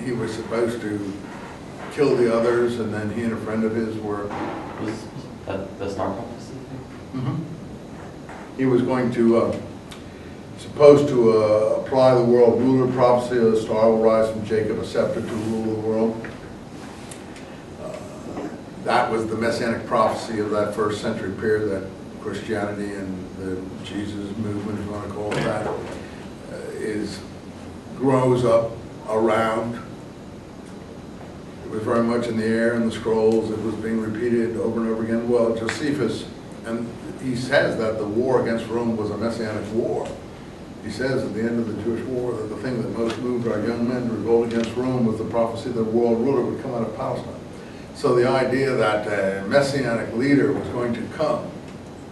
he was supposed to kill the others, and then he and a friend of his were... Was that the star prophecy thing? He was going to, supposed to apply the world ruler prophecy, a star will rise from Jacob, a scepter to rule the world. That was the messianic prophecy of that first century period that Christianity and the Jesus movement, if you want to call it that, grows up around. It was very much in the air in the scrolls. It was being repeated over and over again. Well, Josephus, and he says that the war against Rome was a messianic war. He says at the end of the Jewish war that the thing that most moved our young men to revolt against Rome was the prophecy that the world ruler would come out of Palestine. So the idea that a messianic leader was going to come,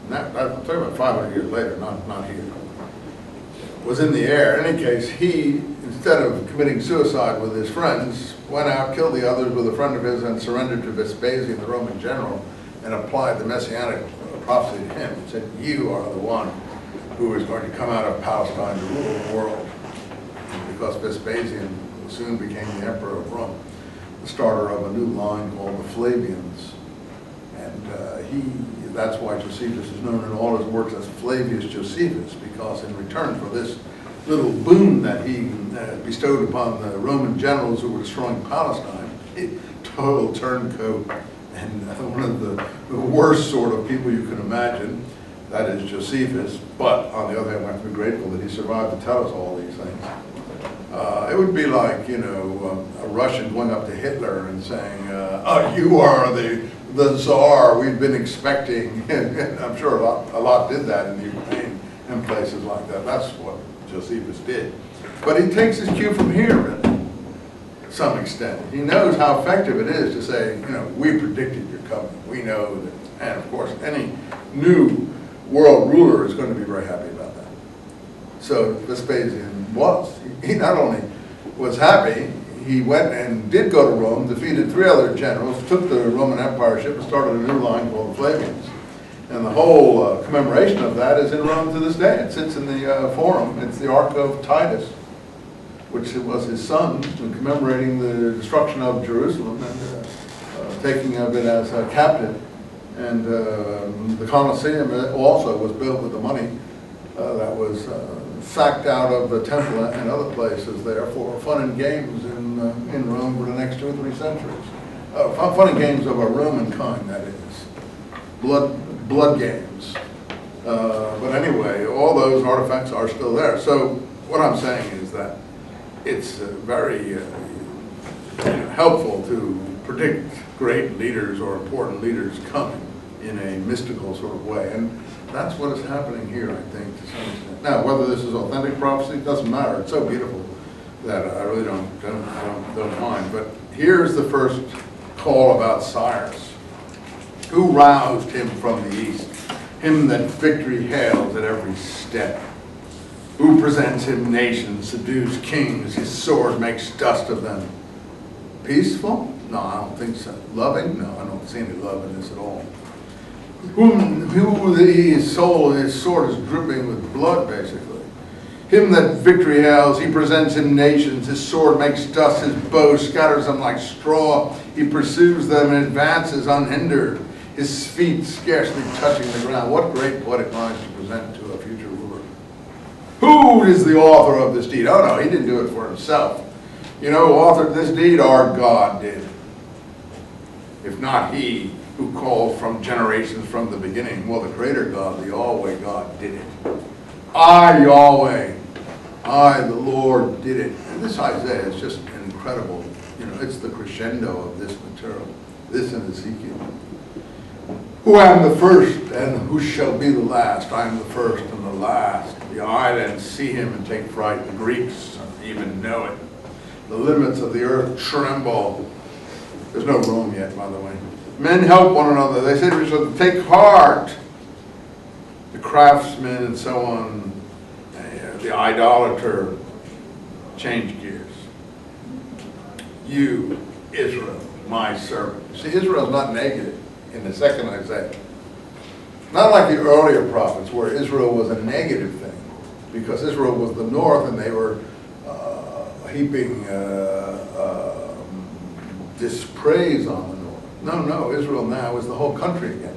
and I'm talking about 500 years later, not here, was in the air. In any case, he, instead of committing suicide with his friends, went out, killed the others with a friend of his, and surrendered to Vespasian, the Roman general, and applied the messianic prophecy to him. He said, you are the one who is going to come out of Palestine to rule the world. Because Vespasian soon became the emperor of Rome, the starter of a new line called the Flavians. And that's why Josephus is known in all his works as Flavius Josephus, because in return for this little boon that he bestowed upon the Roman generals who were destroying Palestine, a total turncoat and one of the worst sort of people you can imagine, that is Josephus. But on the other hand, we have to be grateful that he survived to tell us all these things. It would be like, you know, a Russian going up to Hitler and saying, oh, you are the Tsar we've been expecting. And I'm sure a lot did that in the Ukraine and places like that. That's what Josephus did. But he takes his cue from here to some extent. He knows how effective it is to say, you know, we predicted your coming. We know that, and of course, any new world ruler is going to be very happy about that. So Vespasian was. He not only was happy, he went and did go to Rome, defeated 3 other generals, took the Roman Empire ship and started a new line called the Flavians. And the whole commemoration of that is in Rome to this day. It sits in the Forum. It's the Ark of Titus, which was his son, commemorating the destruction of Jerusalem and taking of it as a captive. And the Colosseum also was built with the money that was sacked out of the temple and other places there for fun and games in Rome for the next 2 or 3 centuries. Fun and games of a Roman kind, that is. Blood games. But anyway, all those artifacts are still there. So what I'm saying is that it's very helpful to predict great leaders or important leaders coming in a mystical sort of way. And that's what is happening here, I think, to some extent. Now, whether this is authentic prophecy, doesn't matter. It's so beautiful that I really don't mind. But here's the first call about Cyrus. Who roused him from the east? Him that victory hails at every step. Who presents him nations, subdues kings, his sword makes dust of them. Peaceful? No, I don't think so. Loving? No, I don't see any love in this at all. Who his sword is dripping with blood, basically. Him that victory hails, he presents him nations, his sword makes dust, his bow scatters them like straw, he pursues them and advances unhindered, his feet scarcely touching the ground. What great poetic lines to present to a future ruler. Who is the author of this deed? Oh no, he didn't do it for himself. You know who authored this deed? Our God did. If not he, who called from generations from the beginning. Well, the Creator God, the Yahweh God, did it. I, Yahweh, I, the Lord, did it. And this Isaiah is just incredible. You know, it's the crescendo of this material. This and Ezekiel. Who am the first and who shall be the last? I am the first and the last. The islands see him and take fright. The Greeks even know it. The limits of the earth tremble. There's no Rome yet, by the way. Men help one another. They say to each other, take heart. The craftsman and so on, the idolater, change gears. You, Israel, my servant. See, Israel is not negative in the second Isaiah. Not like the earlier prophets where Israel was a negative thing, because Israel was the north and they were heaping dispraise on the north. No, Israel now is the whole country again.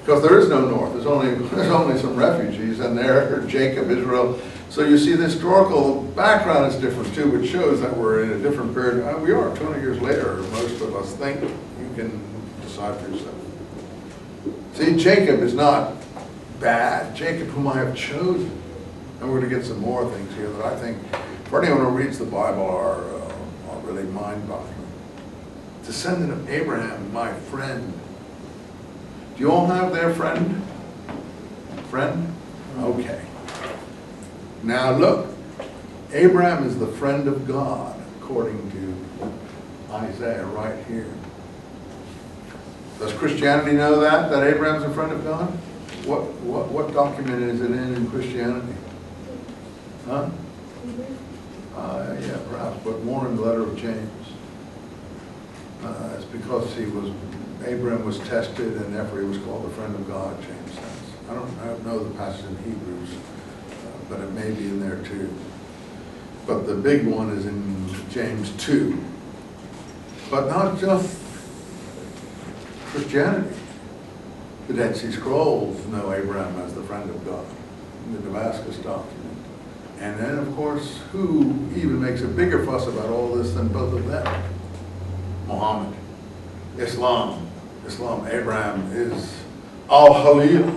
Because there is no north, there's only some refugees, and there, Jacob, Israel. So you see the historical background is different too, which shows that we're in a different period. We are 200 years later, most of us think. You can decide for yourself. See, Jacob is not bad. Jacob, whom I have chosen. And we're going to get some more things here that I think, for anyone who reads the Bible, are really mind-boggling. Descendant of Abraham, my friend. Do you all have their friend? Friend? Okay. Now look, Abraham is the friend of God, according to Isaiah right here. Does Christianity know that Abraham's a friend of God? What document is it in Christianity? Huh? Yeah, perhaps, but more in the letter of James. It's because Abraham was tested, and therefore he was called the friend of God, James says. I don't know the passage in Hebrews, but it may be in there too. But the big one is in James 2. But not just Christianity. The Dead Sea Scrolls know Abraham as the friend of God, in the Damascus document. And then, of course, who even makes a bigger fuss about all this than both of them? Muhammad. Islam. Abraham is Al-Khalil,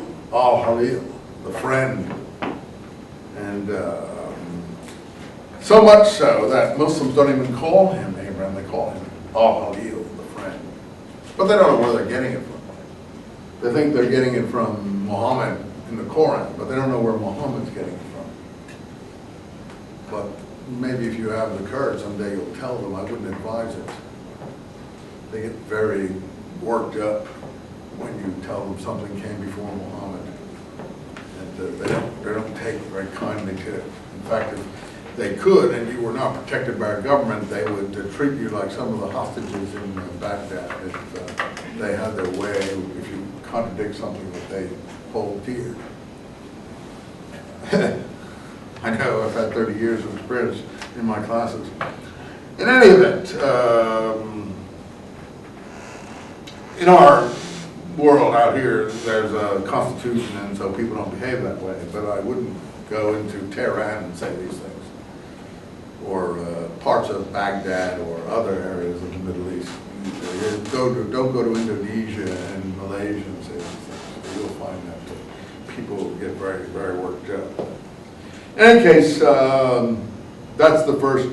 the friend. And so much so that Muslims don't even call him Abraham, they call him Al-Khalil, the friend. But they don't know where they're getting it from. They think they're getting it from Muhammad in the Quran, but they don't know where Muhammad's getting it from. But maybe if you have the courage, someday you'll tell them. I wouldn't advise it. They get very worked up when you tell them something came before Muhammad. And they don't take very kindly to it. In fact, if they could, and you were not protected by a government, they would treat you like some of the hostages in Baghdad. If they had their way, if you contradict something that they hold dear. I know, I've had 30 years of experience in my classes. In any event, in our world out here, there's a constitution, and so people don't behave that way. But I wouldn't go into Tehran and say these things, or parts of Baghdad or other areas of the Middle East. Don't go to Indonesia and Malaysia and say these things. You'll find that people get very, very worked up. In any case, that's the first